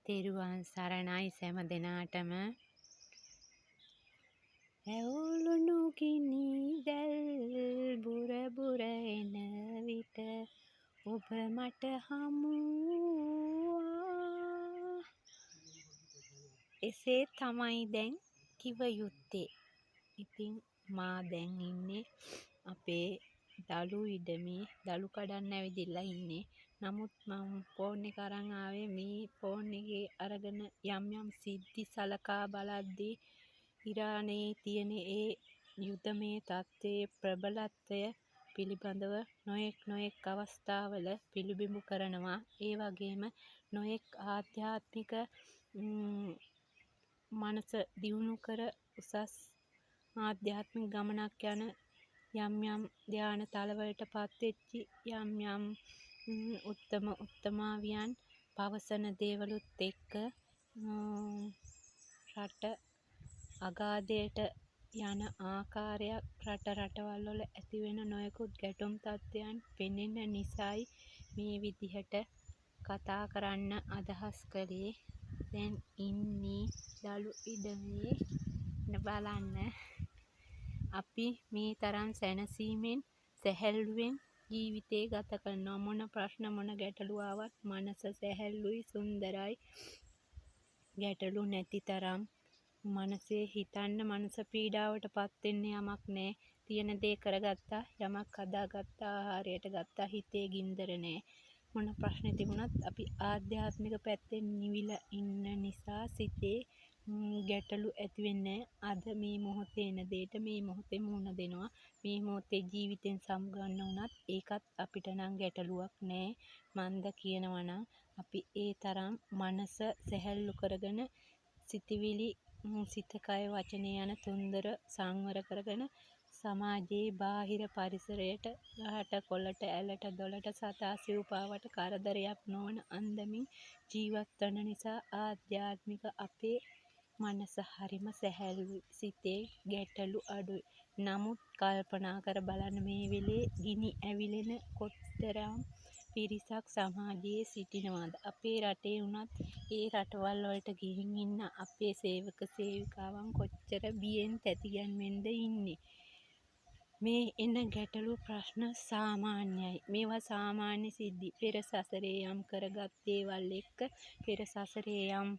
තෙරුවන් සරණයි සෑම දෙනාටම. ඇවුලුණු ගිනි දැල් බුර බුර එන විට ඔබ මට හමු වූවා. එසේ තමයි දැන් කිව යුත්තේ. ඉතින් මා දැන් ඉන්නේ අපේ දළු ඉඩමේ දළු කඩන්න ඇවිදිලා ඉන්නේ. නමුත් මම ෆෝන් එක අරන් ආවේ මේ ෆෝන් එකේ අරගෙන යම් සිද්ධි සලකා බලද්දී ඉරානයේ තියෙන ඒ යුදමේ තත්ත්වයේ ප්‍රබලත්වය පිළිබඳව නොයෙක් අවස්ථාවල පිළිබිඹු කරනවා. ඒ වගේම නොයෙක් ආධ්‍යාත්මික මනස දියුණු කර උසස් ආධ්‍යාත්මික ගමනක් යන යම් ධ්‍යාන තලවලට පත්වෙච්චි යම් උත්තමාවියන් පවසන දේවලුත් එක්ක රට අගාධයට යන ආකාරයක් රටවල් වල ඇතිවෙන නොයෙකුත් ගැටුම් තත්ත්වයන් පෙනෙන නිසායි මේ විදිහට කතා කරන්න අදහස් කළේ. දැන් ඉන්නේ දළු ඉඩමේ බලන්න. අපි මේ තරම් සැනසීමෙන් සැහැල්ලුවෙන් ජීවිතේ ගත කරනවා. මොන ප්‍රශ්න මොන ගැටලු ආවත් මනස සැහැල්ලුයි සුන්දරයි. ගැටලු නැති තරම් මනසේ හිතන්න මනස පීඩාවට පත් වෙන්න යමක් නැහැ. තියෙන දේ කරගත්තා, යමක් හදාගත්තා, ආහාරයට ගත්තා, හිතේ ගින්දර නැහැ. මොන ප්‍රශ්න තිබුණත් අපි ආධ්‍යාත්මික පැත්තෙන් නිවිලා ඉන්න නිසා සිතේ ගැටලු ඇති වෙන්නේ නැහැ. අද මේ මොහොතේ එන දෙයට මේ මොහොතේ මුහුණ දෙනවා. මේ මොහොතේ ජීවිතෙන් සමුගන්න වුණත් ඒකත් අපිට නම් ගැටලුවක් නැහැ. මන්ද කියනවා නම් අපි ඒ තරම් මනස සැහැල්ලු කරගෙන සිතවිලි සිත කය වචනේ යන තුන්දර සංවර කරගෙන සමාජයේ බාහිර පරිසරයට ගහට කොළට ඇලට දොළට සතා සිව්පාවට කරදරයක් නොවන අන්දමින් ජීවත් වන නිසා ආධ්‍යාත්මික අපේ මනස හරිම සැහැල්ලුයි. සිතේ ගැටලු අඩුයි. නමුත් කල්පනා කර බලන්න මේ වෙලේ ගිනි ඇවිලෙන කොතරම් පිරිසක් සමාජයේ සිටිනවද? අපේ රටේ වුණත් ඒ රටවල් වලට ගිහින් ඉන්න අපේ සේවක සේවිකාවන් කොච්චර බියෙන් තැතිගැන්වෙන්ද ඉන්නේ. මේ එන ගැටලු ප්‍රශ්න සාමාන්‍යයි. මේවා සාමාන්‍ය සිද්ධි. පෙර සසරේ යම් කරගත් දේවල් එක්ක පෙර සසරේ යම්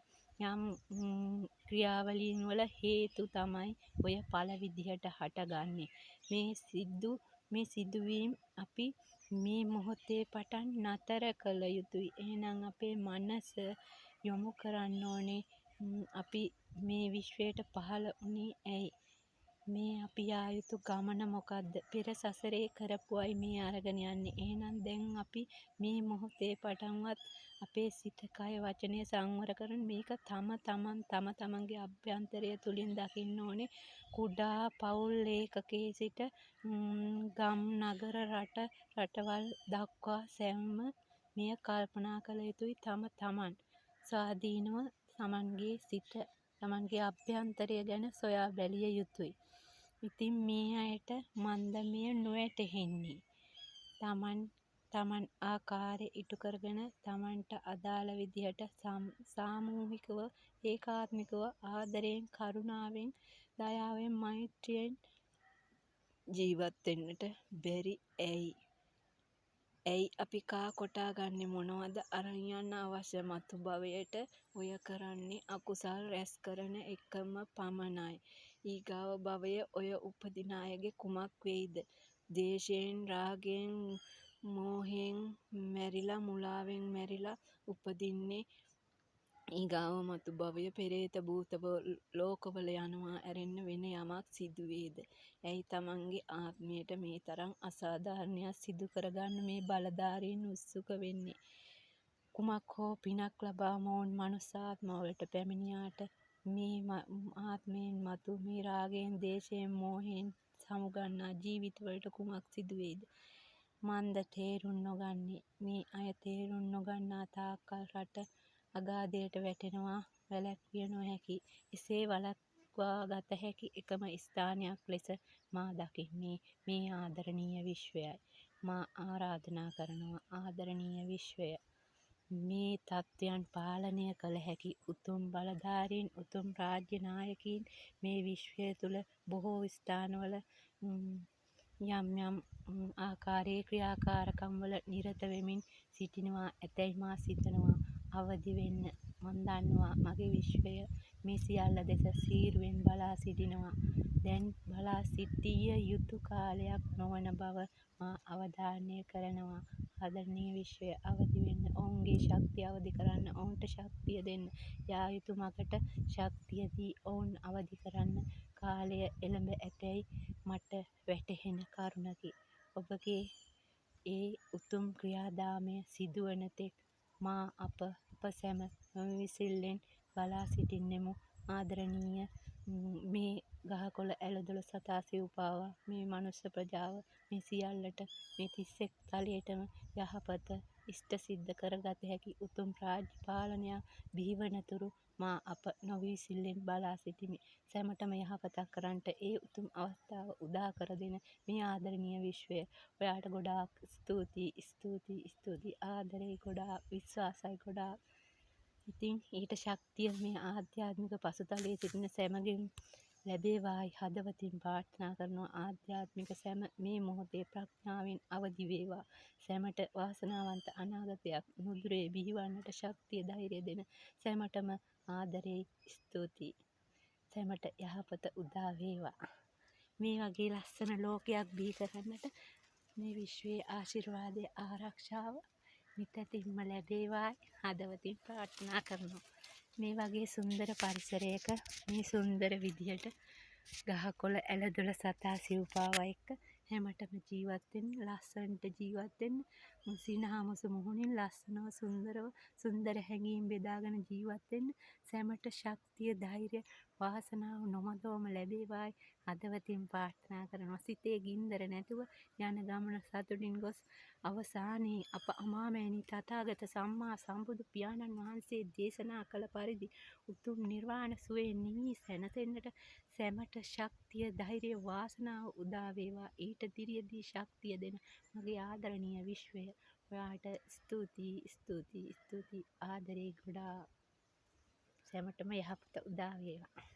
ක්‍රියාවලීන් වල හේතු තමයි ඔය ඵල විදිහට හටගන්නේ. මේ සිදුවීම් අපි මේ මොහොතේ පටන් නතර කළ යුතුයි. එහෙනම් අපේ මනස යොමු කරන්න ඕනේ අපි මේ විශ්වයට පහළ වුණේ ඇයි? මේ අපි යා යුතු ගමන මොකද්ද? පෙර සසරේ කරපුවයි මේ අරගෙන යන්නේ. එහෙනම් දැන් අපි මේ මොහොතේ පටන්වත් අපේ සිත කය වචනය සංවර කරන මේක තම තමන්ගේ අභ්‍යන්තරය තුලින් දකින්න ඕනේ. කුඩා පවුල් ඒකකයේ සිට ගම් නගර රටවල් දක්වා සෑම මෙය කල්පනා කළ යුතුයි. තමන් ස්වාධීනව තමන්ගේ සිත තමන්ගේ අභ්‍යන්තරය ගැන සොයා බැලිය යුතුයි. ඉතින් මේ අයට මන්ද මෙය නොවැටහෙන්නේ. තමන් ආකාරය ඉටු කරගෙන තමන්ට අදාළ විදිහට සාමූහිකව ඒකාත්මිකව ආදරයෙන් කරුණාවෙන් දයාවෙන් මෛත්‍රියෙන් ජීවත් වෙන්නට බැරි ඇයි අපි කා කොටා ගන්නේ මොනවද අරන් යන්න අවශ්‍ය මතු භවයට? ඔය කරන්නේ අකුසල් රැස් කරන එකම පමණයි. ඊගාව භවය ඔය උපදින අයගේ කුමක් වෙයිද? දේශයෙන් රාගයෙන් මෝහයෙන් මැරිලා මුලාවෙන් මැරිලා උපදින්නේ. ඊගාව මතු භවය පෙරේත භූත ලෝකවල යනවා ඇරෙන්න වෙන යමක් සිදු වේද? ඇයි තමන්ගේ ආත්මයට මේ තරම් අසාධාරණයක් සිදු කරගන්න මේ බලධාරීන් උත්සුක වෙන්නේ? කුමක් හෝ පිනක් ලබා මොවුන් මනුෂ්‍යාත්ම වලට පැමිණියාට මේ ආත්මයෙන් මතු මේ රාගයෙන් දේශයෙන් මෝහයෙන් සමුගන්නා ජීවිතවලට කුමක් සිදු වේද? මන්ද තේරුම් නොගන්නේ. මේ අය තේරුම් නොගන්නා තාක්කල් රට අගාධයට වැටෙනවා වැළැක්විය නොහැකි. එසේ වළක්වා ගත හැකි එකම ස්ථානයක් ලෙස මා දකින්නේ මේ ආදරණීය විශ්වයයි. මා ආරාධනා කරනවා ආදරණීය විශ්වය මේ තත්ත්වයන් පාලනය කළ හැකි උතුම් බලධාරීන්, උතුම් රාජ්‍ය නායකයින් මේ විශ්වය තුළ බොහෝ ස්ථානවල යම් යම් ආකාරයේ ක්‍රියාකාරකම්වල නිරත වෙමින් සිටිනවා ඇතැයි මා සිතනවා. අවදි වෙන්න. මන් දන්නවා මගේ විශ්වය මේ සියල්ල දෙස සීරුවෙන් බලා සිටිනවා. දැන් බලා සිටිය යුතු කාලයක් නොවන බව මා අවධාරණය කරනවා. ආදරණීය විශ්වය, අවදි වෙන්න. ඔවුන්ගේ ශක්තිය අවදි කරන්න. ඔවුන්ට ශක්තිය දෙන්න. යා යුතු මගට ශක්තිය දී ඔවුන් අවදි කරන්න කාලය එළඹ ඇතැයි මට වැටහෙන කරුණකි. ඔබගේ ඒ උතුම් ක්‍රියාදාමය සිදුවන තෙක් මා අප සැම නොඉවසිල්ලෙන් බලා සිටින්නෙමු. ආදරණීය මේ ගහකොළ ඇලදොළ සතා සිව්පාවා මේ මනුෂ්‍ය ප්‍රජාව මේ සියල්ලට මේ 31 තලයටම යහපත ඉෂ්ට සිද්ධ කරගත හැකි උතුම් රාජ්‍ය පාලනයක් බිහිවනතුරු මා අප නොඉවසිල්ලෙන් බලා සිටිමි. සැමටම යහපතක් කරන්නට ඒ උතුම් අවස්ථාව උදා කර දෙන මේ ආදරණීය විශ්වය ඔයාට ගොඩාක් ස්තුතියි. ආදරේ ගොඩාක්, විශ්වාසයි ගොඩාක්. ඉතින් ඊට ශක්තිය මේ ආධ්‍යාත්මික පසුතලයේ සිටින සැමගෙන් ලැබේවායි හදවතින් ප්‍රාර්ථනා කරනවා. ආධ්‍යාත්මික සැම මේ මොහොතේ ප්‍රඥාවෙන් අවදි වේවා. සැමට වාසනාවන්ත අනාගතයක් නුදුරේ බිහිවන්නට ශක්තිය ධෛර්යය දෙන සැමටම ආදරේ ස්තුතියි. සැමට යහපත උදා වේවා. මේ වගේ ලස්සන ලෝකයක් බිහි කරන්නට මේ විශ්වයේ ආශිර්වාදය, ආරක්ෂාව නිතැතින්ම ලැබේවායි හදවතින් ප්‍රාර්ථනා කරනවා. මේ වගේ සුන්දර පරිසරයක මේ සුන්දර විදිහට ගහකොළ ඇලදොළ සතා සිව්පාවා එක්ක හැමතෙම ජීවත් වෙන්න, ලස්සනට ජීවත් වෙන්න, සිනහමසු මුහුණින් ලස්සනව සුන්දර හැඟීම් බෙදාගෙන ජීවත් වෙන්න සැමට ශක්තිය, ධෛර්යය, වාසනාව නොමදවම ලැබේවායි හදවතින් ප්‍රාර්ථනා කරනවා. සිතේ ගින්දර නැතුව යන ගමන සතුටින් ගොස් අවසානයේ අප අමාමෑණී තථාගත සම්මා සම්බුදු පියාණන් වහන්සේ දේශනා කළ පරිදි උතුම් නිර්වාණ සුවයෙන් නිවී සැනසෙන්නට සැමට ශක්තිය, ධෛර්යය, වාසනාව උදා වේවා. ඊට දිරියදී ශක්තිය දෙන මගේ ආදරණීය විශ්වය, ඔයාට ස්තුතියි. ආදරේ ගොඩාක්. සැමටම යහපත උදා වේවා.